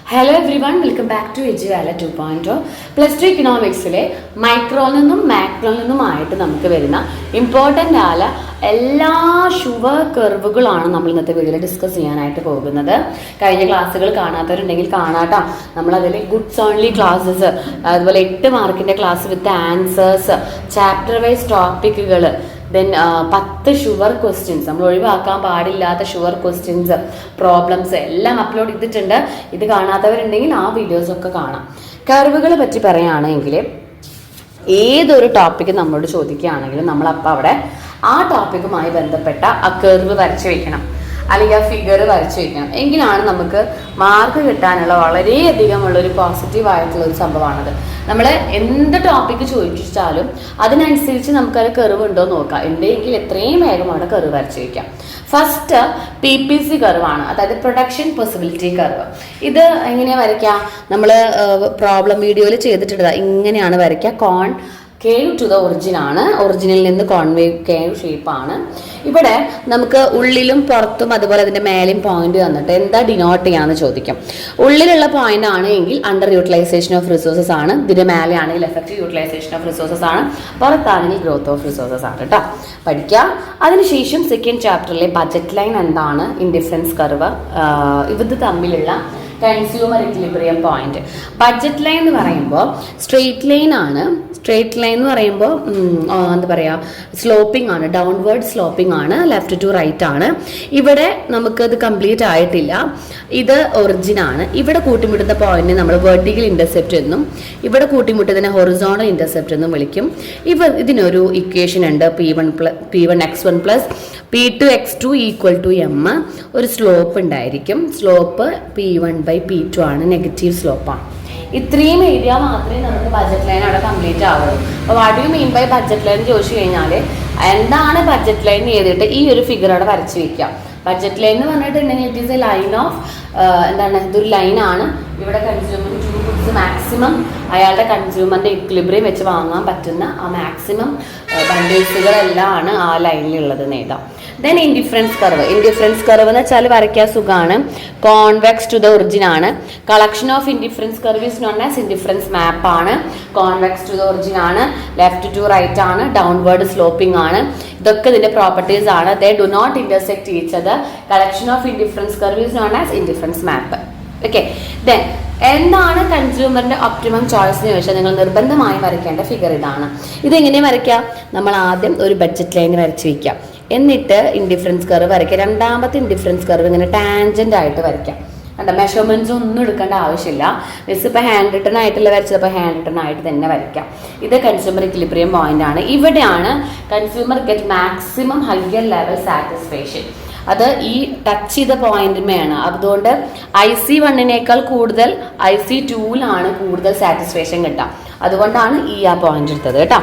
Hello everyone, welcome back to Ejuvala 2.0. Plus 2 economicsile micron നിന്നും macron നിന്നുമായിട്ട് നമുക്ക് വരുന്ന important ആയ എല്ലാ ഷുവർ കർവുകളാണ് നമ്മൾ ഇന്നത്തെ വീഡിയോയിൽ ഡിസ്കസ് ചെയ്യാനായിട്ട് പോകുന്നത്. കഴിഞ്ഞ ക്ലാസ്സുകൾ കാണാത്തവരുണ്ടെങ്കിൽ കാണാട്ടോ. നമ്മളതിൽ ഗുഡ്സ് ഓൺലി ക്ലാസ്സസ്, അതുപോലെ 8 മാർക്കിൻ്റെ class with answers, chapter wise ടോപ്പിക്കുകൾ, ദെൻ 10 ഷുവർ ക്വസ്റ്റ്യൻസ്, നമ്മൾ ഒഴിവാക്കാൻ പാടില്ലാത്ത ഷുവർ ക്വസ്റ്റ്യൻസ്, പ്രോബ്ലംസ് എല്ലാം അപ്ലോഡ് ചെയ്തിട്ടുണ്ട്. ഇത് കാണാത്തവരുണ്ടെങ്കിൽ ആ വീഡിയോസൊക്കെ കാണാം. കർവുകളെ പറ്റി പറയുകയാണെങ്കിൽ ഏതൊരു ടോപ്പിക്ക് നമ്മളോട് ചോദിക്കുകയാണെങ്കിലും നമ്മളപ്പോൾ അവിടെ ആ ടോപ്പിക്കുമായി ബന്ധപ്പെട്ട ആ കർവ് വരച്ച് വയ്ക്കണം, അല്ലെങ്കിൽ ആ ഫിഗർ വരച്ച് വയ്ക്കണം. എങ്കിലാണ് നമുക്ക് മാർക്ക് കിട്ടാനുള്ള വളരെയധികം ഉള്ളൊരു പോസിറ്റീവായിട്ടുള്ളൊരു സംഭവമാണത്. നമ്മൾ എന്ത് ടോപ്പിക്ക് ചോദിച്ചാലും അതിനനുസരിച്ച് നമുക്കത് കർവ് ഉണ്ടോ എന്ന് നോക്കാം. ഉണ്ടെങ്കിൽ എത്രയും വേഗം അവിടെ കർവ് വരച്ച് വയ്ക്കാം. ഫസ്റ്റ് PPC കർവാണ്, അതായത് പ്രൊഡക്ഷൻ പോസിബിലിറ്റി കർവ്. ഇത് എങ്ങനെയാണ് വരയ്ക്കുക? നമ്മൾ പ്രോബ്ലം വീഡിയോയിൽ ചെയ്തിട്ടുണ്ട്. ഇങ്ങനെയാണ് വരയ്ക്കുക. കേവ് ടു ദ ഒറിജിൻ ആണ്, ഒറിജിനിൽ നിന്ന് കോൺവേവ് കേവ് ഷേപ്പാണ്. ഇവിടെ നമുക്ക് ഉള്ളിലും പുറത്തും അതുപോലെ അതിൻ്റെ മേലെയും പോയിന്റ് തന്നിട്ട് എന്താ ഡിനോട്ട് ചെയ്യാന്ന് ചോദിക്കും. ഉള്ളിലുള്ള പോയിന്റ് ആണ് എങ്കിൽ അണ്ടർ യൂട്ടിലൈസേഷൻ ഓഫ് റിസോഴ്സസ് ആണ്, ഇതിൻ്റെ മേലെ ആണെങ്കിൽ എഫക്റ്റീവ് യൂട്ടിലൈസേഷൻ ഓഫ് റിസോഴ്സസ് ആണ്, പുറത്താണെങ്കിൽ ഗ്രോത്ത് ഓഫ് റിസോഴ്സസ് ആണ് കേട്ടോ. പഠിക്കുക. അതിനുശേഷം സെക്കൻഡ് ചാപ്റ്ററിലെ ബജറ്റ് ലൈൻ എന്താണ്, ഇൻഡിഫറൻസ് കർവ്, ഇത് തമ്മിലുള്ള consumer equilibrium point. Budget line എന്ന് പറയുമ്പോൾ സ്ട്രെയിറ്റ് ലൈൻ ആണ്. സ്ട്രെയിറ്റ് ലൈൻ എന്ന് പറയുമ്പോൾ എന്താ പറയുക, സ്ലോപ്പിംഗ് ആണ്, ഡൗൺവേർഡ് സ്ലോപ്പിംഗ് ആണ്, ലെഫ്റ്റ് ടു റൈറ്റ് ആണ്. ഇവിടെ നമുക്കത് കംപ്ലീറ്റ് ആയിട്ടില്ല. ഇത് ഒറിജിൻ ആണ്. ഇവിടെ കൂട്ടിമുട്ടുന്ന പോയിന്റ് നമ്മൾ വെർട്ടിക്കൽ ഇന്റർസെപ്റ്റ് എന്നും ഇവിടെ കൂട്ടിമുട്ടുന്നതിനെ ഹൊറിസോണ്ടൽ ഇന്റർസെപ്റ്റ് എന്നും വിളിക്കും. ഇതിനൊരു ഇക്വേഷൻ ഉണ്ട്, P1x1 plus P2x2 equal to m. ഒരു സ്ലോപ്പ് ഉണ്ടായിരിക്കും. സ്ലോപ്പ് P1/P2 ആണ്, നെഗറ്റീവ് സ്ലോപ്പാണ്. ഇത്രയും ഏരിയ മാത്രമേ നമുക്ക് ബഡ്ജറ്റ് ലൈൻ അവിടെ കംപ്ലീറ്റ് ആവുള്ളൂ. അപ്പോൾ what you mean by budget line ചോദിച്ചു കഴിഞ്ഞാൽ എന്താണ് ബഡ്ജറ്റ് ലൈൻ ചെയ്തിട്ട് ഈ ഒരു ഫിഗർ അവിടെ വരച്ച് വയ്ക്കാം. ബഡ്ജറ്റ് ലൈൻ എന്ന് പറഞ്ഞിട്ടുണ്ടെങ്കിൽ it is A line of എന്താണ്, ഇതൊരു ലൈനാണ്. ഇവിടെ കൺസ്യൂമർ ഗുഡ്സ് മാക്സിമം അയാളുടെ കൺസ്യൂമറിൻ്റെ ഇക്വിലിബ്രിയം വെച്ച് വാങ്ങാൻ പറ്റുന്ന ആ മാക്സിമം ബണ്ടിൽസുകളെല്ലാം ആണ് ആ ലൈനിലുള്ളത് നേടാം. Then indifference curve. Indifference curve എന്ന് വെച്ചാൽ വരയ്ക്കാൻ സുഖമാണ്. കോൺവെക്സ് ടു ദ ഒറിജിൻ ആണ്. Collection of indifference curve is known as indifference map ആണ്. കോൺവെക്സ് ടു ദ ഒറിജിൻ ആണ്, ലെഫ്റ്റ് ടു റൈറ്റ് ആണ്, ഡൗൺവേർഡ് സ്ലോപ്പിംഗ് ആണ്. ഇതൊക്കെ ഇതിന്റെ പ്രോപ്പർട്ടീസ് ആണ്. They do not intersect each other. Collection of indifference curve is known as indifference map. Okay. Then എന്താണ് കൺസ്യൂമറിന്റെ optimum choice എന്ന് ചോദിച്ചാൽ നിങ്ങൾ നിർബന്ധമായും വരയ്ക്കേണ്ട ഫിഗർ ഇതാണ്. ഇതെങ്ങനെ വരയ്ക്കാം? നമ്മൾ ആദ്യം ഒരു ബഡ്ജറ്റ് ലൈൻ വരച്ച് വയ്ക്കാം, എന്നിട്ട് ഇൻഡിഫറൻസ് കർവ് വരയ്ക്കാം. രണ്ടാമത്തെ ഇൻഡിഫറൻസ് കർവ് ഇങ്ങനെ ടാൻജന്റ് ആയിട്ട് വരയ്ക്കാം. കണ്ട, മെഷർമെന്റ്സ് ഒന്നും എടുക്കേണ്ട ആവശ്യമില്ല. മിസ് ഇപ്പോൾ ഹാൻഡ് റിട്ടൺ ആയിട്ടുള്ള വരച്ചപ്പോൾ ഹാൻഡ് റിട്ടൺ ആയിട്ട് തന്നെ വരയ്ക്കാം. ഇത് കൺസ്യൂമർ ഇക്വിലിബ്രിയം പോയിന്റ് ആണ്. ഇവിടെയാണ് consumer get maximum higher level satisfaction. അത് ഈ ടച്ച് ചെയ്ത പോയിന്റിന്മേയാണ്. അതുകൊണ്ട് IC1 കൂടുതൽ IC2 കൂടുതൽ സാറ്റിസ്ഫാക്ഷൻ കിട്ടുക. അതുകൊണ്ടാണ് ആ പോയിന്റ് എടുത്തത് കേട്ടോ.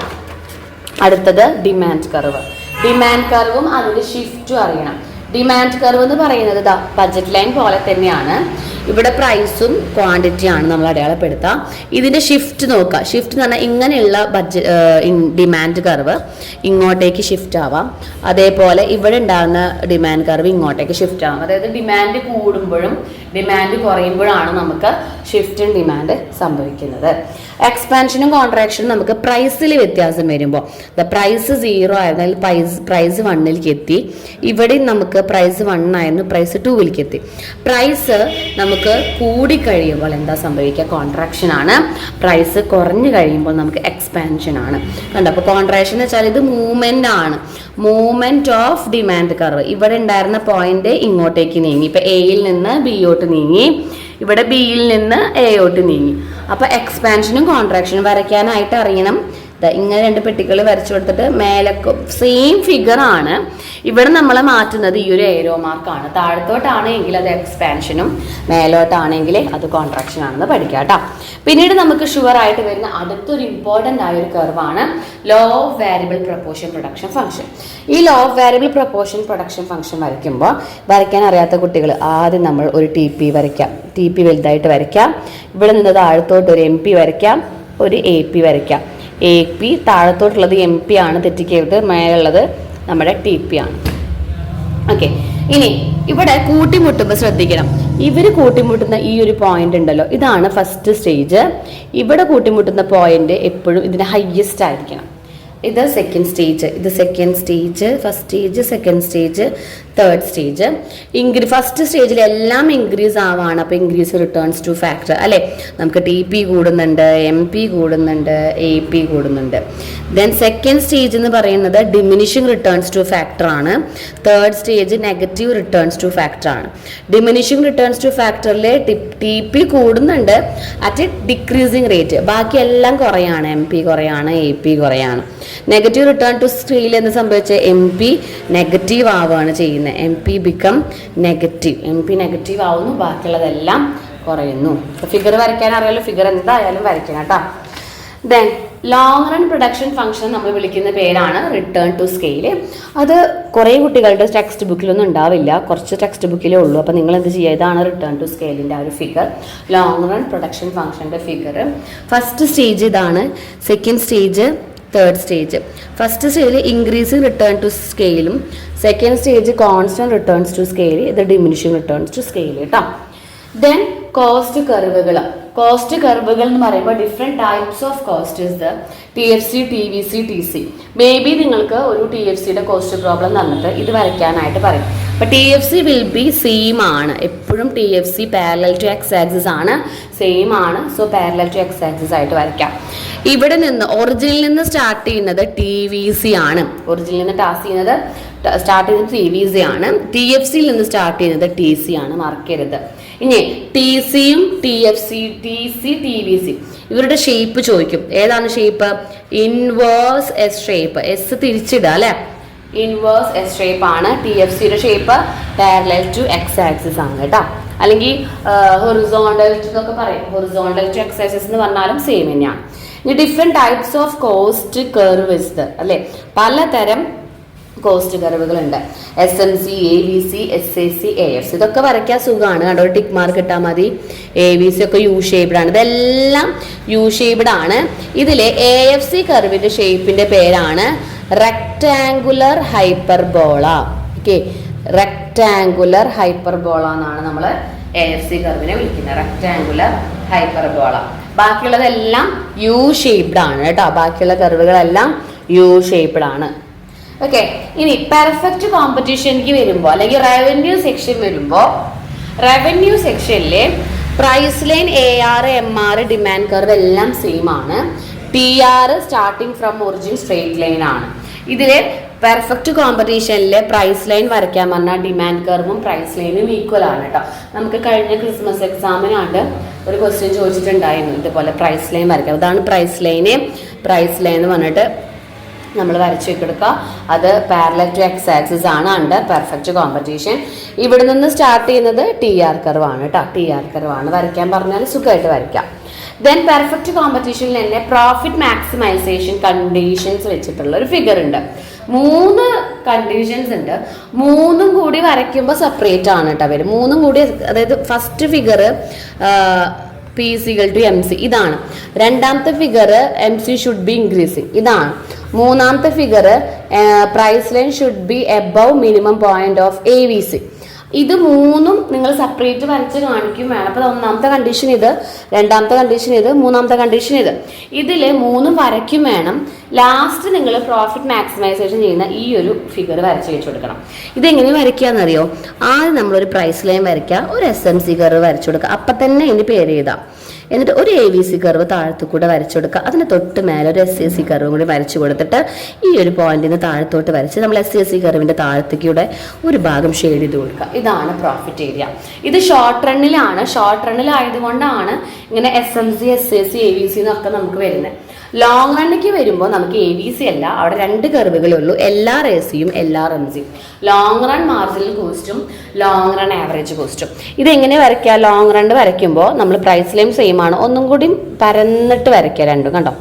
അടുത്തത് ഡിമാൻഡ് കർവ്. ഡിമാൻഡ് കർവും അതിൻ്റെ ഷിഫ്റ്റും അറിയണം. ഡിമാൻഡ് കർവ് എന്ന് പറയുന്നത് ബഡ്ജറ്റ് ലൈൻ പോലെ തന്നെയാണ്. ഇവിടെ പ്രൈസും ക്വാണ്ടിറ്റിയാണ് നമ്മൾ അടയാളപ്പെടുത്തുക. ഇതിൻ്റെ ഷിഫ്റ്റ് നോക്കുക. ഷിഫ്റ്റ് എന്ന് പറഞ്ഞാൽ ഇങ്ങനെയുള്ള ഡിമാൻഡ് കർവ് ഇങ്ങോട്ടേക്ക് ഷിഫ്റ്റ് ആവാം. അതേപോലെ ഇവിടെ ഉണ്ടാകുന്ന ഡിമാൻഡ് കർവ് ഇങ്ങോട്ടേക്ക് ഷിഫ്റ്റ് ആവാം. അതായത് ഡിമാൻഡ് കൂടുമ്പോഴും ഡിമാൻഡ് കുറയുമ്പോഴാണ് നമുക്ക് ഷിഫ്റ്റ് ഇൻ ഡിമാൻഡ് സംഭവിക്കുന്നത്. എക്സ്പാൻഷനും കോൺട്രാക്ഷനും നമുക്ക് പ്രൈസിൽ വ്യത്യാസം വരുമ്പോൾ പ്രൈസ് 0 ആയിരുന്നാൽ പ്രൈസ് 1ലേക്ക് എത്തി. ഇവിടെ നമുക്ക് പ്രൈസ് 1 ആയിരുന്നു, പ്രൈസ് 2ലേക്ക് എത്തി. പ്രൈസ് നമുക്ക് കൂടിക്കഴിയുമ്പോൾ എന്താ സംഭവിക്കുക? കോൺട്രാക്ഷൻ ആണ്. പ്രൈസ് കുറഞ്ഞു കഴിയുമ്പോൾ നമുക്ക് എക്സ്പാൻഷൻ ആണ്. കണ്ടോ? അപ്പോൾ കോൺട്രാക്ഷൻ എന്ന് വെച്ചാൽ ഇത് മൂവ്മെന്റ് ആണ്, മൂവ്മെന്റ് ഓഫ് ഡിമാൻഡ് കർവ്. ഇവിടെ ഉണ്ടായിരുന്ന പോയിന്റ് ഇങ്ങോട്ടേക്ക് നീങ്ങി. ഇപ്പൊ എയിൽ നിന്ന് ബിയോട്ട് നീങ്ങി, ഇവിടെ ബിയിൽ നിന്ന് എയോട്ട് നീങ്ങി. അപ്പൊ എക്സ്പാൻഷനും കോൺട്രാക്ഷനും വരയ്ക്കാനായിട്ട് അറിയണം. ഇങ്ങനെ 2 പെട്ടികൾ വരച്ചു കൊടുത്തിട്ട് മേലൊക്കെ സെയിം ഫിഗർ ആണ്. ഇവിടെ നമ്മൾ മാറ്റുന്നത് ഈ ഒരു ഏരോ മാർക്കാണ്. താഴത്തോട്ടാണെങ്കിൽ അത് എക്സ്പാൻഷനും മേലോട്ടാണെങ്കിൽ അത് കോൺട്രാക്ഷൻ ആണെന്ന് പഠിക്കാം കേട്ടോ. പിന്നീട് നമുക്ക് ഷുവർ ആയിട്ട് വരുന്ന അടുത്തൊരു ഇമ്പോർട്ടൻ്റ് ആയ ഒരു കർവാണ് law of variable proportion production function. ഈ law of variable proportion production function വരയ്ക്കുമ്പോൾ വരയ്ക്കാൻ അറിയാത്ത കുട്ടികൾ ആദ്യം നമ്മൾ ഒരു TP വരയ്ക്കാം. TP വലുതായിട്ട് വരയ്ക്കാം. ഇവിടെ നിന്ന് താഴത്തോട്ട് ഒരു MP വരയ്ക്കാം, ഒരു AP വരയ്ക്കാം. AP താഴത്തോട്ടുള്ളത് MP ആണ്, തെറ്റിക്കരുത്. മേലുള്ളത് നമ്മുടെ TP ആണ്. ഓക്കെ. ഇനി ഇവിടെ കൂട്ടിമുട്ടുമ്പോൾ ശ്രദ്ധിക്കണം. ഇവർ കൂട്ടിമുട്ടുന്ന ഈ ഒരു പോയിന്റ് ഉണ്ടല്ലോ, ഇതാണ് ഫസ്റ്റ് സ്റ്റേജ്. ഇവിടെ കൂട്ടിമുട്ടുന്ന പോയിന്റ് എപ്പോഴും ഇതിന് ഹയസ്റ്റ് ആയിരിക്കണം. ഇത് സെക്കൻഡ് സ്റ്റേജ്, ഇത് second stage, first stage, second stage, third stage. First സ്റ്റേജിൽ എല്ലാം ഇൻക്രീസ് ആവാണ്. അപ്പോൾ ഇൻക്രീസ് റിട്ടേൺസ് ടു ഫാക്ടർ അല്ലേ. നമുക്ക് TP കൂടുന്നുണ്ട്, MP കൂടുന്നുണ്ട്, AP കൂടുന്നുണ്ട്. ദെൻ സെക്കൻഡ് സ്റ്റേജ് എന്ന് പറയുന്നത് ഡിമിനിഷിങ് റിട്ടേൺസ് ടു ഫാക്ടർ ആണ്. Third stage negative returns to factor ആണ്. ഡിമിനിഷിങ് റിട്ടേൺസ് ടു ഫാക്ടറിൽ TP കൂടുന്നുണ്ട് അറ്റ് എ ഡിക്രീസിങ് റേറ്റ്. ബാക്കി എല്ലാം കുറയാണ്, MP കുറയാണ്, AP കുറയാണ്. നെഗറ്റീവ് റിട്ടേൺ ടു സ്കെയിൽ എന്ന് സംഭവിച്ച MP നെഗറ്റീവ് ആവുകയാണ് ചെയ്യുന്നത്. MP become negative, MP negative ആവുന്നു, ബാക്കിയുള്ളതെല്ലാം കുറയുന്നു. ഫിഗർ വരയ്ക്കാൻ അറിയാലോ, ഫിഗർ എന്തായാലും വരയ്ക്കണം കേട്ടോ. Then long run production function നമ്മൾ വിളിക്കുന്ന പേരാണ് റിട്ടേൺ ടു സ്കെയിൽ. അത് കുറേ കുട്ടികളുടെ ടെക്സ്റ്റ് ബുക്കിലൊന്നും ഉണ്ടാവില്ല, കുറച്ച് ടെക്സ്റ്റ് ബുക്കിലേ ഉള്ളൂ. അപ്പോൾ നിങ്ങൾ എന്ത് ചെയ്യുക, ഇതാണ് റിട്ടേൺ ടു സ്കെയിലിൻ്റെ ആ ഒരു ഫിഗർ, ലോങ് റൺ പ്രൊഡക്ഷൻ ഫംഗ്ഷൻ്റെ ഫിഗർ. ഫസ്റ്റ് സ്റ്റേജ് ഇതാണ്, second stage, third stage. First സ്റ്റേജിൽ ഇൻക്രീസിങ് റിട്ടേൺ ടു സ്കെയിലും, second stage constant returns to scale, ഇത് ഡിമിനിഷിങ് റിട്ടേൺസ് ടു സ്കെയിൽ കേട്ടോ. ദെൻ കോസ്റ്റ് കർവുകൾ. കോസ്റ്റ് കർവുകൾ എന്ന് പറയുമ്പോൾ different types of cost is the TFC, TVC, TC. May be നിങ്ങൾക്ക് ഒരു TFCയുടെ കോസ്റ്റ് പ്രോബ്ലം തന്നിട്ട് ഇത് വരയ്ക്കാനായിട്ട് പറയും. അപ്പോൾ TFC വിൽ ബി സെയിം ആണ് എപ്പോഴും. TFC parallel to X axis ആണ്, സെയിം ആണ്. So parallel to X axis ആയിട്ട് വരയ്ക്കാം. ഇവിടെ നിന്ന് ഒറിജിനിൽ നിന്ന് സ്റ്റാർട്ട് ചെയ്യുന്നത് TVC ആണ്. ഒറിജിനിൽ നിന്ന് സ്റ്റാർട്ട് ചെയ്യുന്നത് TVC ആണ്. TFCയിൽ നിന്ന് സ്റ്റാർട്ട് ചെയ്യുന്നത് TC ആണ്, മാർക്ക് ചെയ്യരുത്. ഇനി TCയും TFC, TC, TVC ഇവരുടെ ഷേപ്പ് ചോദിക്കും. ഏതാണ് shape? Inverse S shape. S തിരിച്ചിടുക അല്ലെ, ഇൻവേഴ്സ് എസ് ഷേപ്പ് ആണ്. TFCയുടെ shape parallel to X axis ആണ് കേട്ടോ. അല്ലെങ്കിൽ ഹൊറിസോണ്ടൽ എന്നൊക്കെ പറയും. ഹൊറിസോണ്ടൽ ടു എക്സ് ആക്സിസ് എന്ന് പറഞ്ഞാലും സെയിം തന്നെയാണ്. ഇനി different types of cost curve is അല്ലെ, പലതരം cost കർവുകളുണ്ട്. SMC, ABC, SAC, AFC ഇതൊക്കെ വരയ്ക്കാൻ സുഖമാണ്. കണ്ടോ, ടിക്ക് മാർക്ക് ഇട്ടാൽ മതി. ABC ഒക്കെ യു ഷേപ്ഡ് ആണ്, ഇതെല്ലാം യു ഷേപ്ഡ് ആണ്. ഇതിലെ AFC കർവിന്റെ ഷേപ്പിന്റെ പേരാണ് rectangular hyperbola. Okay, rectangular hyperbola എന്നാണ് നമ്മൾ AFC കർവിനെ വിളിക്കുന്നത്, റെക്ടാങ്കുലർ ഹൈപ്പർബോള. ബാക്കിയുള്ളതെല്ലാം യു ഷേപ്ഡ് ആണ് കേട്ടോ. ബാക്കിയുള്ള കർവുകളെല്ലാം യു ഷേപ്ഡ് ആണ്. ഓക്കെ, ഇനി പെർഫെക്റ്റ് കോമ്പറ്റീഷനിലേക്ക് വരുമ്പോൾ അല്ലെങ്കിൽ റവന്യൂ സെക്ഷൻ വരുമ്പോൾ, റവന്യൂ സെക്ഷനിലെ price line AR, MR, demand curve എല്ലാം സെയിം ആണ്. TR starting from origin straight line ആണ്. ഇതിലെ പെർഫെക്റ്റ് കോമ്പറ്റീഷനിലെ പ്രൈസ് ലൈൻ വരയ്ക്കാൻ പറഞ്ഞാൽ ഡിമാൻഡ് കർവും പ്രൈസ് ലൈനും ഈക്വൽ ആണ് കേട്ടോ. നമുക്ക് കഴിഞ്ഞ ക്രിസ്മസ് എക്സാമിനാണ്ട് ഒരു ക്വസ്റ്റ്യൻ ചോദിച്ചിട്ടുണ്ടായിരുന്നു ഇതുപോലെ പ്രൈസ് ലൈൻ വരയ്ക്കാം. അതാണ് പ്രൈസ് ലൈൻ. പ്രൈസ് ലൈൻ എന്ന് പറഞ്ഞിട്ട് നമ്മൾ വരച്ചു വെക്കെടുക്കുക. അത് പാരലൽ ടു എക്സ് ആക്സിസ് ആണ് അണ്ടർ പെർഫെക്റ്റ് കോമ്പറ്റീഷൻ. ഇവിടെ നിന്ന് സ്റ്റാർട്ട് ചെയ്യുന്നത് TR കർവാണ് കേട്ടോ. TR കർവാണ് വരയ്ക്കാൻ പറഞ്ഞാൽ സുഖമായിട്ട് വരയ്ക്കാം. ദെൻ പെർഫെക്റ്റ് കോമ്പറ്റീഷനിൽ തന്നെ പ്രോഫിറ്റ് മാക്സിമൈസേഷൻ കണ്ടീഷൻസ് വെച്ചിട്ടുള്ള ഒരു ഫിഗർ ഉണ്ട്. 3 കണ്ടീഷൻസ് ഉണ്ട്. 3ഉം കൂടി വരയ്ക്കുമ്പോൾ സെപ്പറേറ്റ് ആണ് കേട്ടോ വരും. 3ഉം കൂടി, അതായത് ഫസ്റ്റ് ഫിഗർ P= MC ഇതാണ്. രണ്ടാമത്തെ figure MC should be increasing ഇതാണ്. മൂന്നാമത്തെ figure price line should be above minimum point of AVC. ഇത് 3ഉം നിങ്ങൾ സെപ്പറേറ്റ് വരച്ച് കാണിക്കും വേണം. അപ്പോൾ ഒന്നാമത്തെ കണ്ടീഷൻ ഇത്, രണ്ടാമത്തെ കണ്ടീഷൻ ഇത്, മൂന്നാമത്തെ കണ്ടീഷൻ ഇത്. ഇതിൽ 3ഉം വരയ്ക്കും വേണം. ലാസ്റ്റ് നിങ്ങൾ പ്രോഫിറ്റ് മാക്സിമൈസേഷൻ ചെയ്യുന്ന ഈ ഒരു ഫിഗർ വരച്ച് വെച്ച് കൊടുക്കണം. ഇതെങ്ങനെ വരയ്ക്കുകയെന്നറിയോ? ആദ്യം നമ്മളൊരു പ്രൈസ് ലൈൻ വരയ്ക്കുക, ഒരു SMC കർവ് വരച്ചു കൊടുക്കുക. അപ്പം തന്നെ ഇതിന് പേര് ചെയ്താൽ, എന്നിട്ട് ഒരു AVC കർവ് താഴത്തു കൂടെ വരച്ചു കൊടുക്കുക. അതിന് തൊട്ട് മേലെ ഒരു SAC കർവും കൂടി വരച്ചു കൊടുത്തിട്ട് ഈ ഒരു പോയിന്റിന് താഴത്തോട്ട് വരച്ച് നമ്മൾ SAC കർവിൻ്റെ താഴത്തേക്കൂടെ ഒരു ഭാഗം ഷെയ്ഡ് ചെയ്ത് കൊടുക്കുക. ഇതാണ് പ്രോഫിറ്റ് ഏരിയ. ഇത് ഷോർട്ട് റണ്ണിലാണ്. ഷോർട്ട് റണ്ണിലായതുകൊണ്ടാണ് ഇങ്ങനെ SMC, SAC, AVC എന്നൊക്കെ നമുക്ക് വരുന്നത്. ലോങ് റണ്ണിലേക്ക് വരുമ്പോൾ നമുക്ക് AVC അല്ല, അവിടെ 2 കർവുകളേ ഉള്ളൂ, LRACയും LRMCയും. ലോങ് റൺ മാർജിനൽ കോസ്റ്റും ലോങ് റൺ ആവറേജ് കോസ്റ്റും. ഇതെങ്ങനെ വരയ്ക്കുക? ലോങ് റൺ വരയ്ക്കുമ്പോൾ നമ്മൾ പ്രൈസ് ലൈൻ സെയിം ആണ്, ഒന്നും കൂടി പരന്നിട്ട് വരയ്ക്കുക. രണ്ടും കണ്ടോ,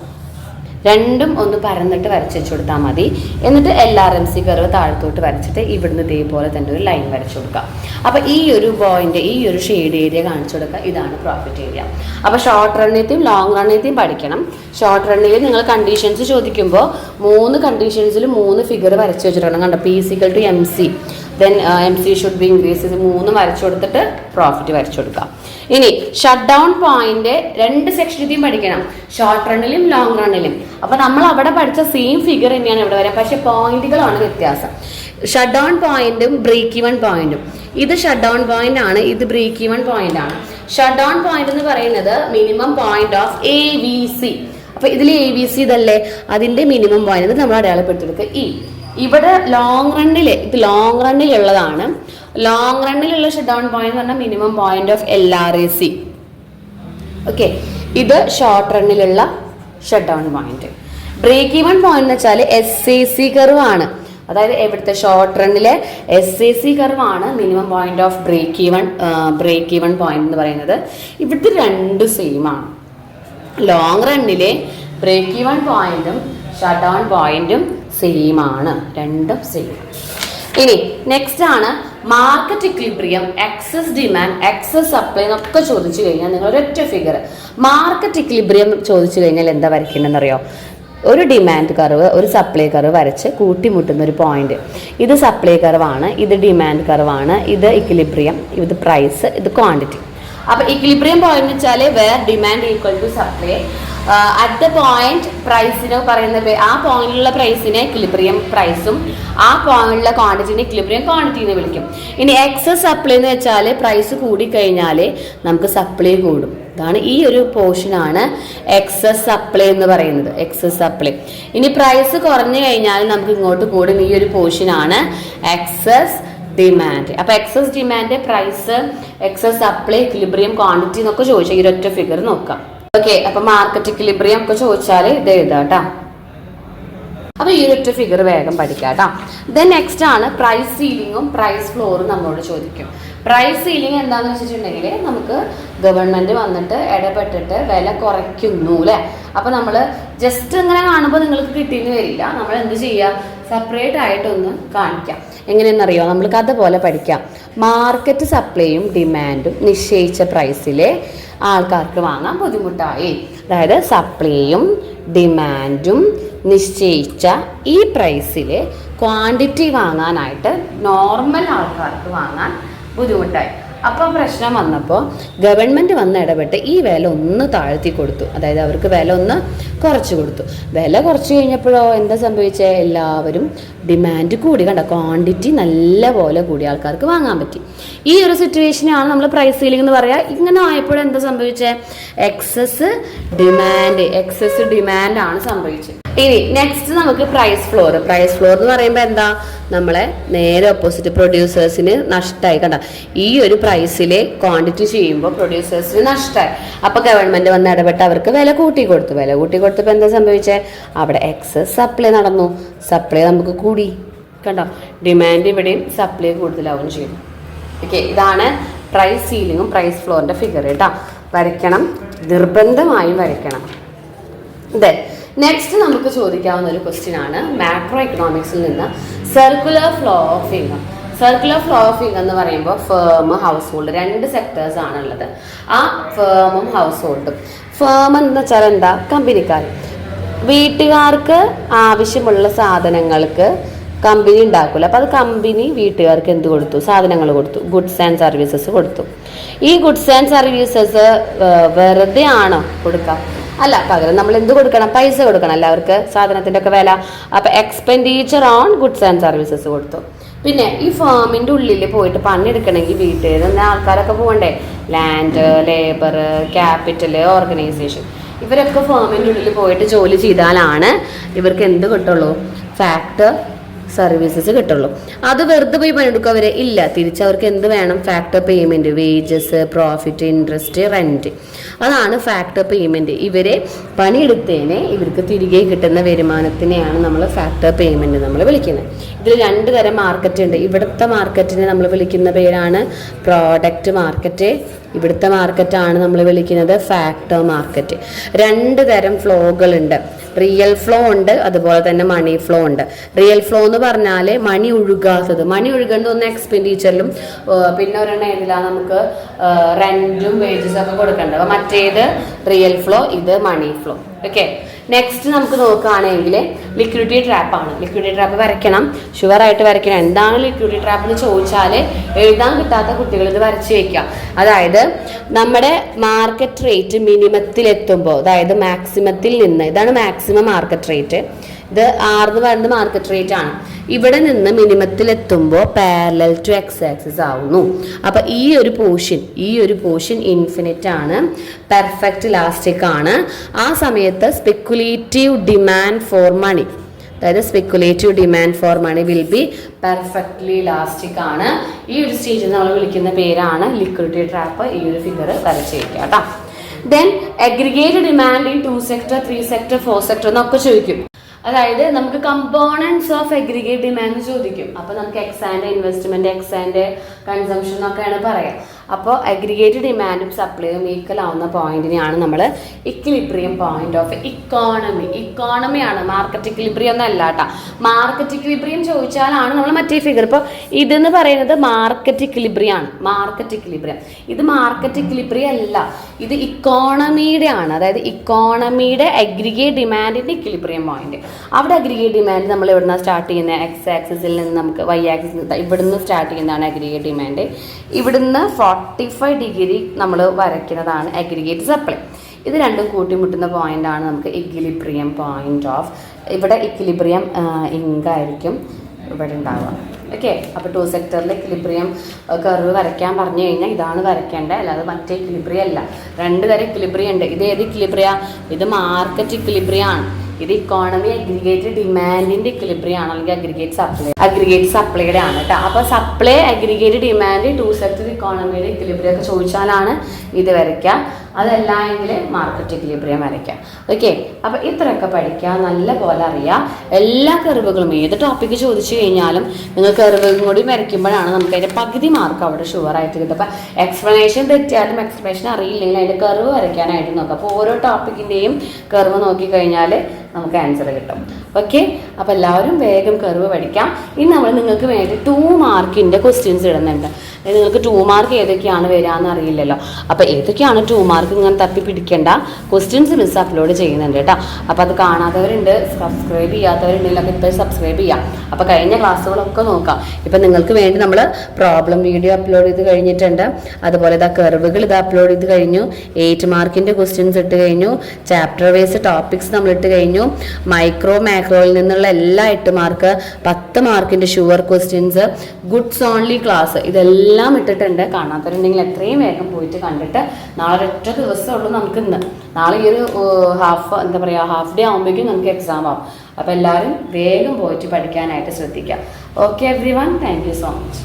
രണ്ടും ഒന്ന് പരന്നിട്ട് വരച്ച് വെച്ച് കൊടുത്താൽ മതി. എന്നിട്ട് LRMC കർവ് താഴത്തോട്ട് വരച്ചിട്ട് ഇവിടുന്ന് ഇതേപോലെ തന്നെ ഒരു ലൈൻ വരച്ചു കൊടുക്കുക. അപ്പോൾ ഈ ഒരു പോയിന്റ്, ഈ ഒരു ഷെയ്ഡ് ഏരിയ കാണിച്ചു കൊടുക്കുക. ഇതാണ് പ്രോഫിറ്റ് ഏരിയ. അപ്പോൾ ഷോർട്ട് റണ്ണിയത്തെയും ലോങ് റണ്ണിയത്തെയും പഠിക്കണം. ഷോർട്ട് റണ്ണിൽ നിങ്ങൾ കണ്ടീഷൻസ് ചോദിക്കുമ്പോൾ 3 കണ്ടീഷൻസിൽ 3 ഫിഗർ വരച്ച് വെച്ചിട്ടുണ്ട്. കണ്ടോ, P= MC then MC should B increase. ഇത് 3 വരച്ചു കൊടുത്തിട്ട് പ്രോഫിറ്റ് വരച്ചു കൊടുക്കാം. ഇനി ഷട്ട് ഡൗൺ പോയിന്റ് 2 സെക്ഷനിലും പഠിക്കണം, ഷോർട്ട് റണ്ണിലും ലോങ് റണ്ണിലും. അപ്പൊ നമ്മൾ അവിടെ പഠിച്ച സെയിം ഫിഗർ തന്നെയാണ് ഇവിടെ വരാം, പക്ഷെ പോയിന്റുകളാണ് വ്യത്യാസം. ഷട്ട് ഡൗൺ പോയിന്റും ബ്രേക്ക് ഈവൻ പോയിന്റും. ഇത് ഷട്ട് ഡൗൺ പോയിന്റ് ആണ്, ഇത് ബ്രേക്ക് ഈവൻ പോയിന്റ് ആണ്. ഷട്ട് ഡൗൺ പോയിന്റ് എന്ന് പറയുന്നത് മിനിമം പോയിന്റ് ഓഫ് ABC. അപ്പൊ ഇതിൽ ABC ഇതല്ലേ, അതിന്റെ മിനിമം പോയിന്റ് നമ്മൾ അടയാളപ്പെടുത്തിയെടുക്കുക E. ഇവിടെ ലോങ് റണ്ണിൽ, ഇത് ലോങ് റണ്ണിലുള്ളതാണ്. ലോങ് റണ്ണിലുള്ള ഷട്ട് ഡൗൺ പോയിന്റ് എന്ന് പറഞ്ഞാൽ minimum point of LRAC. Okay, ഇത് ഷോർട്ട് റണ്ണിലുള്ള shut down point. Break even point എന്ന് വെച്ചാൽ SAC കർവ് ആണ്. അതായത് ഇവിടുത്തെ ഷോർട്ട് റണ്ണിലെ SAC കർവ് ആണ് minimum point of break even point എന്ന് പറയുന്നത്. ഇവിടുത്തെ 2 സെയിം ആണ്. ലോങ് റണ്ണിലെ ബ്രേക്ക് ഈവൻ പോയിന്റും ഷട്ട് ഡൗൺ പോയിന്റും സെയിം ആണ്, രണ്ടും സെയിം. ഇനി നെക്സ്റ്റ് ആണ് market equilibrium, excess demand, excess supply എന്നൊക്കെ ചോദിച്ചു കഴിഞ്ഞാൽ നിങ്ങൾ ഒരൊറ്റ ഫിഗർ. മാർക്കറ്റ് ഇക്വിലിബ്രിയം ചോദിച്ചു കഴിഞ്ഞാൽ എന്താ വരയ്ക്കണമെന്ന് അറിയോ? ഒരു ഡിമാൻഡ് കർവ്, ഒരു സപ്ലൈ കർവ് വരച്ച് കൂട്ടിമുട്ടുന്ന ഒരു പോയിന്റ്. ഇത് സപ്ലൈ കർവാണ്, ഇത് ഡിമാൻഡ് കർവാണ്, ഇത് ഇക്വിലിബ്രിയം, ഇത് പ്രൈസ്, ഇത് ക്വാണ്ടിറ്റി. അപ്പൊ ഇക്വിലിബ്രിയം പോയിന്റ് വെച്ചാൽ where demand equal to supply at the point പ്രൈസിന് പറയുന്ന ആ പോയിന്റിലുള്ള പ്രൈസിനെ ഇക്വിലിബ്രിയം പ്രൈസും ആ പോയിന്റിലുള്ള ക്വാണ്ടിറ്റിനെ ഇക്വിലിബ്രിയം ക്വാണ്ടിറ്റി എന്ന് വിളിക്കും. ഇനി എക്സസ് സപ്ലൈ എന്ന് വെച്ചാൽ പ്രൈസ് കൂടിക്കഴിഞ്ഞാൽ നമുക്ക് സപ്ലൈ കൂടും. ഇതാണ് ഈ ഒരു പോർഷനാണ് എക്സസ് സപ്ലൈ എന്ന് പറയുന്നത്, എക്സസ് സപ്ലൈ. ഇനി പ്രൈസ് കുറഞ്ഞു കഴിഞ്ഞാൽ നമുക്ക് ഇങ്ങോട്ട് കൂടും, ഈ ഒരു പോർഷനാണ് എക്സസ് ഡിമാൻഡ്. അപ്പൊ excess demand, price, excess supply, equilibrium quantity എന്നൊക്കെ ചോദിച്ചാൽ ഈ ഒറ്റ ഫിഗർ നോക്കാം. ഓക്കെ, അപ്പൊ മാർക്കറ്റ് ഇക്വിലിബ്രിയം ഒക്കെ ചോദിച്ചാൽ ഇത് എഴുതാട്ടോ. അപ്പൊ ഈ ഒറ്റ ഫിഗർ വേഗം പഠിക്കാട്ടോ. ദെൻ നെക്സ്റ്റ് ആണ് പ്രൈസ് സീലിംഗും പ്രൈസ് ഫ്ലോറും നമ്മളോട് ചോദിക്കും. പ്രൈസ് സീലിംഗ് എന്താണെന്ന് വെച്ചിട്ടുണ്ടെങ്കിൽ നമുക്ക് ഗവൺമെന്റ് വന്നിട്ട് ഇടപെട്ടിട്ട് വില കുറയ്ക്കുന്നു അല്ലെ. അപ്പൊ നമ്മൾ ജസ്റ്റ് ഇങ്ങനെ കാണുമ്പോൾ നിങ്ങൾക്ക് കിട്ടിയെന്ന് വരില്ല, നമ്മൾ എന്ത് ചെയ്യുക, സെപ്പറേറ്റ് ആയിട്ടൊന്ന് കാണിക്കാം. എങ്ങനെയെന്നറിയോ, നമ്മൾ കഥ പോലെ പഠിക്കാം. മാർക്കറ്റ് സപ്ലൈയും ഡിമാൻഡും നിശ്ചയിച്ച പ്രൈസിലെ ആൾക്കാർക്ക് വാങ്ങാൻ ബുദ്ധിമുട്ടായി. അതായത് സപ്ലൈയും ഡിമാൻഡും നിശ്ചയിച്ച ഈ പ്രൈസിൽ ക്വാണ്ടിറ്റി വാങ്ങാനായിട്ട് നോർമൽ ആൾക്കാർക്ക് വാങ്ങാൻ ബുദ്ധിമുട്ടായി. അപ്പോൾ പ്രശ്നം വന്നപ്പോൾ ഗവൺമെൻറ് വന്ന് ഇടപെട്ട് ഈ വില ഒന്ന് താഴ്ത്തി കൊടുത്തു. അതായത് അവർക്ക് വില ഒന്ന് കുറച്ച് കൊടുത്തു. വില കുറച്ച് കഴിഞ്ഞപ്പോഴോ എന്താ സംഭവിച്ചത്, എല്ലാവരും ഡിമാൻഡ് കൂടി, കണ്ട ക്വാണ്ടിറ്റി നല്ല പോലെ കൂടി ആൾക്കാർക്ക് വാങ്ങാൻ പറ്റി. ഈ ഒരു സിറ്റുവേഷനാണ് നമ്മൾ പ്രൈസ് സീലിംഗ് എന്ന് പറയുക. ഇങ്ങനെ ആയപ്പോൾ എന്താ സംഭവിച്ചത്, എക്സസ് ഡിമാൻഡ് ആണ് സംഭവിച്ചത്. ഇനി നെക്സ്റ്റ് നമുക്ക് പ്രൈസ് ഫ്ലോർ. പ്രൈസ് ഫ്ലോർ എന്ന് പറയുമ്പോൾ എന്താ, നമ്മളെ നേരെ ഓപ്പോസിറ്റ് പ്രൊഡ്യൂസേഴ്സിന് നഷ്ടമായി. കണ്ട ഈ ഒരു പ്രൈസിലെ ക്വാണ്ടിറ്റി ചെയ്യുമ്പോൾ പ്രൊഡ്യൂസേഴ്സിന് നഷ്ടമായി. അപ്പൊ ഗവൺമെന്റ് വന്ന് ഇടപെട്ട് അവർക്ക് വില കൂട്ടി കൊടുത്തു. വില കൂട്ടി കൊടുത്തപ്പോൾ എന്താ സംഭവിച്ചത്, അവിടെ എക്സസ് സപ്ലൈ നടന്നു. സപ്ലൈ നമുക്ക് കൂടി, കണ്ടോ ഡിമാൻഡ് ഇവിടെയും സപ്ലൈ കൂടുതലാവുകയും ചെയ്യും. ഓക്കെ, ഇതാണ് പ്രൈസ് സീലിങ്ങും പ്രൈസ് ഫ്ലോറിന്റെ ഫിഗർ കേട്ടോ. വരയ്ക്കണം, നിർബന്ധമായും വരയ്ക്കണം. ഇതെ നെക്സ്റ്റ് നമുക്ക് ചോദിക്കാവുന്ന ഒരു ക്വസ്റ്റ്യൻ ആണ് മാക്രോ എക്കണോമിക്സിൽ നിന്ന് circular flow of income. Circular flow of income എന്ന് പറയുമ്പോൾ ഫേം, ഹൗസ് ഹോൾഡ്, 2 സെക്ടേഴ്സ് ആണുള്ളത്. ആ ഫേമും ഹൗസ് ഹോൾഡും. ഫേം എന്ന് വെച്ചാൽ എന്താ, കമ്പനിക്കാർ. വീട്ടുകാർക്ക് ആവശ്യമുള്ള സാധനങ്ങൾക്ക് കമ്പനി ഉണ്ടാക്കില്ല. അപ്പോൾ അത് കമ്പനി വീട്ടുകാർക്ക് എന്ത് കൊടുത്തു, സാധനങ്ങൾ കൊടുത്തു, ഗുഡ്സ് ആൻഡ് സർവീസസ് കൊടുത്തു. ഈ ഗുഡ്സ് ആൻഡ് സർവീസസ് വെറുതെ ആണോ കൊടുക്കാം? അല്ല, പകരം നമ്മൾ എന്ത് കൊടുക്കണം, പൈസ കൊടുക്കണം എല്ലാവർക്ക്, സാധനത്തിൻ്റെ ഒക്കെ വില. അപ്പം expenditure on goods and services കൊടുത്തു. പിന്നെ ഈ ഫേമിൻ്റെ ഉള്ളിൽ പോയിട്ട് പണിയെടുക്കണമെങ്കിൽ വീട്ടിൽ നിന്ന് ആൾക്കാരൊക്കെ പോകണ്ടേ, ലാൻഡ്, ലേബർ, ക്യാപിറ്റൽ, ഓർഗനൈസേഷൻ, ഇവരൊക്കെ ഫേമിൻ്റെ ഉള്ളിൽ പോയിട്ട് ജോലി ചെയ്താലാണ് ഇവർക്ക് എന്ത് കിട്ടുള്ളൂ, ഫാക്ടർ സർവീസസ് കിട്ടുള്ളൂ. അത് വെറുതെ പോയി പണിയെടുക്കുക അവരെ ഇല്ല, തിരിച്ചവർക്ക് എന്ത് വേണം, factor payment, wages, profit, interest, rent. അതാണ് ഫാക്ടർ പേയ്മെൻറ്റ്. ഇവരെ പണിയെടുത്തതിനെ ഇവർക്ക് തിരികെ കിട്ടുന്ന വരുമാനത്തിനെയാണ് നമ്മൾ ഫാക്ടർ പേയ്മെൻറ്റ് നമ്മൾ വിളിക്കുന്നത്. ഇതിൽ 2 തരം മാർക്കറ്റ് ഉണ്ട്. ഇവിടുത്തെ മാർക്കറ്റിനെ നമ്മൾ വിളിക്കുന്ന പേരാണ് പ്രോഡക്റ്റ് മാർക്കറ്റ്. ഇവിടുത്തെ മാർക്കറ്റാണ് നമ്മൾ വിളിക്കുന്നത് ഫാക്ടർ മാർക്കറ്റ്. 2 തരം ഫ്ലോകളുണ്ട്. റിയൽ ഫ്ലോ ഉണ്ട്, അതുപോലെ തന്നെ മണി ഫ്ലോ ഉണ്ട്. റിയൽ ഫ്ലോ എന്ന് പറഞ്ഞാൽ മണി ഒഴുകാത്തത്. മണി ഒഴുകേണ്ട ഒന്ന് എക്സ്പെൻഡിച്ചറിലും പിന്നെ ഒരെണ്ണം ഏതിലാണ് നമുക്ക് റെന്റും വേജസും ഒക്കെ കൊടുക്കേണ്ടത്. മറ്റേത് റിയൽ ഫ്ലോ, ഇത് മണി ഫ്ലോ. ഓക്കെ. നെക്സ്റ്റ് നമുക്ക് നോക്കുകയാണെങ്കിൽ ലിക്വിഡിറ്റി ട്രാപ്പാണ്. ലിക്വിഡിറ്റി ട്രാപ്പ് വരയ്ക്കണം, ഷുവറായിട്ട് വരയ്ക്കണം. എന്താണ് ലിക്വിഡിറ്റി ട്രാപ്പ് എന്ന് ചോദിച്ചാൽ എഴുതാൻ കിട്ടാത്ത കുട്ടികൾ ഇത് വരച്ച് വയ്ക്കുക. അതായത് നമ്മുടെ മാർക്കറ്റ് റേറ്റ് മിനിമത്തിലെത്തുമ്പോൾ, അതായത് മാക്സിമത്തിൽ നിന്ന്, ഇതാണ് മാക്സിമം മാർക്കറ്റ് റേറ്റ്, ഇത് R എന്ന് പറയുന്നത് മാർക്കറ്റ് റേറ്റ് ആണ്. ഇവിടെ നിന്ന് മിനിമത്തിലെത്തുമ്പോൾ പാരലൽ ടു എക്സ് ആക്സിസ് ആവുന്നു. അപ്പം ഈ ഒരു പോർഷൻ ഇൻഫിനിറ്റ് ആണ്, പെർഫെക്റ്റ് ഇലാസ്റ്റിക് ആണ്. ആ സമയത്ത് സ്പെക്കുലേറ്റീവ് ഡിമാൻഡ് ഫോർ മണി, അതായത് speculative demand for money will be perfectly elastic ആണ്. ഈ ഒരു സ്റ്റേജിൽ നമ്മൾ വിളിക്കുന്ന പേരാണ് ലിക്വിഡിറ്റി ട്രാപ്പ്. ഈ ഒരു ഫിഗർ വരച്ച് വയ്ക്കുക കേട്ടോ. Then aggregate demand in 2 sector 3 sector 4 sector എന്നൊക്കെ ചോദിക്കും. അതായത് നമുക്ക് കമ്പോണൻസ് ഓഫ് അഗ്രിഗേറ്റ് ഡിമാൻഡ് ചോദിക്കും. അപ്പോൾ നമുക്ക് എക്സാൻ്റെ ഇൻവെസ്റ്റ്മെൻറ്റ്, എക്സാൻ്റെ കൺസംഷൻ എന്നൊക്കെയാണ് പറയാം. അപ്പോൾ അഗ്രിഗേറ്റ് ഡിമാൻഡും സപ്ലൈയും ഈക്വൽ ആവുന്ന പോയിന്റിനെയാണ് നമ്മൾ ഇക്വിലിബ്രിയം പോയിന്റ് ഓഫ് ഇക്കോണമിയാണ്. മാർക്കറ്റ് ഇക്വിലിബ്രിയം ഒന്നല്ല കേട്ടോ. മാർക്കറ്റ് ഇക്വിലിബ്രിയം ചോദിച്ചാലാണ് നമ്മൾ മറ്റേ ഫിഗർ. ഇപ്പോൾ ഇതെന്ന് പറയുന്നത് മാർക്കറ്റ് ഇക്വിലിബ്രിയം ആണ്. ഇത് മാർക്കറ്റ് ഇക്വിലിബ്രിയം അല്ല, ഇത് ഇക്കോണമിയുടെ ആണ്. അതായത് ഇക്കോണമിയുടെ അഗ്രിഗേറ്റ് ഡിമാൻഡിൻ്റെ ഇക്വിലിബ്രിയം പോയിന്റ്. അവിടെ അഗ്രിഗേറ്റ് ഡിമാൻഡ് നമ്മൾ എവിടെ നിന്നാണ് സ്റ്റാർട്ട് ചെയ്യുന്നത്? എക്സ് ആക്സിസിൽ നിന്ന് നമുക്ക് വൈ ആക്സിസിൽ ഇവിടുന്ന് സ്റ്റാർട്ട് ചെയ്യുന്നതാണ് അഗ്രിഗേറ്റ് ഡിമാൻഡ്. ഇവിടുന്ന് 45 ഡിഗ്രി നമ്മൾ വരയ്ക്കുന്നതാണ് അഗ്രിഗേറ്റ് സപ്ലൈ. ഇത് രണ്ടും കൂട്ടിമുട്ടുന്ന പോയിന്റാണ് നമുക്ക് ഇക്വിലിബ്രിയം പോയിന്റ് ഓഫ്. ഇവിടെ ഇക്വിലിബ്രിയം ഇങ്കായിരിക്കും ഇവിടെ ഉണ്ടാവുക. ഓക്കെ. അപ്പോൾ 2 സെക്ടറിൽ ഇക്വിലിബ്രിയം കർവ് വരയ്ക്കാൻ പറഞ്ഞു കഴിഞ്ഞാൽ ഇതാണ് വരയ്ക്കേണ്ടത്, അല്ലാതെ മറ്റേ ഇക്വിലിബ്രിയം അല്ല. 2 തരം ഇക്വിലിബ്രിയം ഉണ്ട്. ഇത് ഏത് ഇക്വിലിബ്രിയ? ഇത് മാർക്കറ്റ് ഇക്വിലിബ്രിയം ആണ്. ഇത് ഇക്കോണമി അഗ്രിഗേറ്റ് ഡിമാൻഡിന്റെ ഇക്വിലിബ്രിയം ആണ്, അല്ലെങ്കിൽ അഗ്രിഗേറ്റ് സപ്ലൈയുടെ ആണ് കേട്ടോ. അപ്പോൾ സപ്ലൈ അഗ്രിഗേറ്റ് ഡിമാൻഡ് 2 സെക്ടർ ഇക്കോണമിയുടെ ഇക്വിലിബ്രിയം ഒക്കെ ചോദിച്ചാലാണ് ഇത് വരയ്ക്കാം. അതല്ല എങ്കിൽ മാർക്കറ്റ് ഇക്വിലിബ്രിയം വരയ്ക്കാം. ഓക്കെ. അപ്പോൾ ഇത്രയൊക്കെ പഠിക്കാം, നല്ല പോലെ അറിയാം. എല്ലാ കർവുകളും ഏത് ടോപ്പിക്ക് ചോദിച്ചു കഴിഞ്ഞാലും നിങ്ങൾ കർവും കൂടി വരയ്ക്കുമ്പോഴാണ് നമുക്ക് അതിൻ്റെ പകുതി മാർക്ക് അവിടെ ഷുവറായിട്ട് കിട്ടും. അപ്പോൾ എക്സ്പ്ലനേഷൻ തെറ്റിയാലും എക്സ്പ്ലനേഷൻ അറിയില്ലെങ്കിൽ അതിൻ്റെ കർവ് വരയ്ക്കാനായിട്ട് നോക്കാം. അപ്പോൾ ഓരോ ടോപ്പിക്കിൻ്റെയും കർവ് നോക്കിക്കഴിഞ്ഞാൽ നമുക്ക് ആൻസർ കിട്ടും. ഓക്കെ. അപ്പോൾ എല്ലാവരും വേഗം കർവ് പഠിക്കാം. ഇനി നമ്മൾ നിങ്ങൾക്ക് വേണ്ടി 2 മാർക്കിൻ്റെ ക്വസ്റ്റ്യൻസ് ഇടുന്നുണ്ട്. നിങ്ങൾക്ക് 2 മാർക്ക് ഏതൊക്കെയാണ് വരാമെന്ന് അറിയില്ലല്ലോ. അപ്പോൾ ഏതൊക്കെയാണ് 2 മാർക്ക് ഇങ്ങനെ തപ്പി പിടിക്കേണ്ട, ക്വസ്റ്റ്യൻസ് മിസ് അപ്ലോഡ് ചെയ്യുന്നുണ്ട് കേട്ടോ. അപ്പോൾ അത് കാണാത്തവരുണ്ട്, സബ്സ്ക്രൈബ് ചെയ്യാത്തവരുണ്ടെങ്കിലൊക്കെ ഇപ്പോൾ സബ്സ്ക്രൈബ് ചെയ്യാം. അപ്പോൾ കഴിഞ്ഞ ക്ലാസ്സുകളൊക്കെ നോക്കാം. ഇപ്പം നിങ്ങൾക്ക് വേണ്ടി നമ്മൾ പ്രോബ്ലം വീഡിയോ അപ്ലോഡ് ചെയ്ത് കഴിഞ്ഞിട്ടുണ്ട്. അതുപോലെ ഇതാ കർവുകൾ ഇത് അപ്ലോഡ് ചെയ്ത് കഴിഞ്ഞു. 8 മാർക്കിൻ്റെ ക്വസ്റ്റ്യൻസ് ഇട്ട് കഴിഞ്ഞു. ചാപ്റ്റർ വൈസ് ടോപ്പിക്സ് നമ്മൾ ഇട്ട് കഴിഞ്ഞു. മൈക്രോ മാക്രോയിൽ നിന്നുള്ള എല്ലാ 8 മാർക്ക്, 10 മാർക്കിൻ്റെ sure questions, goods only class ഇതെല്ലാം ഇട്ടിട്ടുണ്ട്. കാണാത്തവരുണ്ടെങ്കിൽ എത്രയും വേഗം പോയിട്ട് കണ്ടിട്ട് നാളെ ഒറ്റ ദിവസമേ ഉള്ളൂ നമുക്ക് ഇന്ന്. നാളെ ഈ ഒരു ഹാഫ് ഡേ ആകുമ്പോഴേക്കും നമുക്ക് എക്സാം ആവും. അപ്പോൾ എല്ലാവരും വേഗം പോയിട്ട് പഠിക്കാനായിട്ട് ശ്രദ്ധിക്കുക. Okay every one, thank you so much.